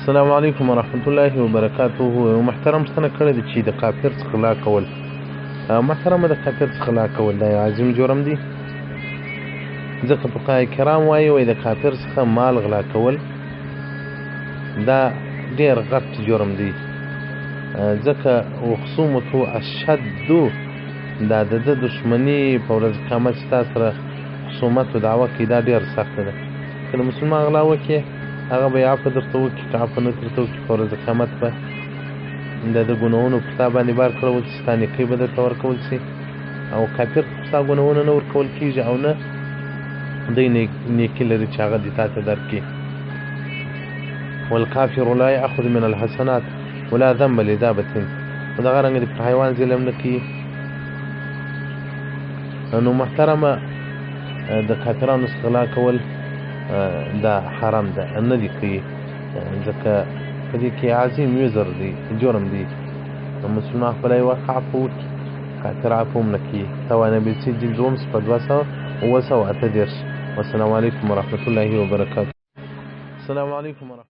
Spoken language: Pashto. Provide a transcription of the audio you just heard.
السلام علیکم ورحمت الله وبرکاته. محترم څنګه کړی دی چې د کافر څخه غلا کول، محترمه د کافر څخه غلا کول دا یو عظیم جرم دی، ځکه فقهای کرام وایي د کافر څخه مال غلا کول دا ډېر غټ جرم دی، ځکه وخصومته اشد دا د ده دښمني په ورځ قیامت چې تا سره خصومت و دعوه کوي دا ډېر سخته ده. که د مسلمان غلا وکړې هغه به یې عفو درته وکړي، که عفو نه درته وکړي په ورځ قیامت به د ده ګناهونو په تا باندې بار کړول شي، ستا نیکۍ به درته ورکول شي، او کافر ته ستا ګناهونه نه ورکول کېږي او نه دی نیکي لري چې هغه دې تا ته درکړي. والکافر لا یأخذ من الحسنات ولا ذنب لدابة، نو دغه رنګه دې پر حیوان ظلم نه کوي. نو محترمه د کافرانو څخه غلا کول دا حرام ده، نه دي کوي، ځکه په دې کې عظیم وزر دی، جرم دی. مسلمان خپله یو وخت عفو وکړي، کافر عفو هم نه کوي. توانبي چې جلد 2 صفحه 238. والسلام علیکم ورحمة الله وبرکاته. السلام علیکم ورحمة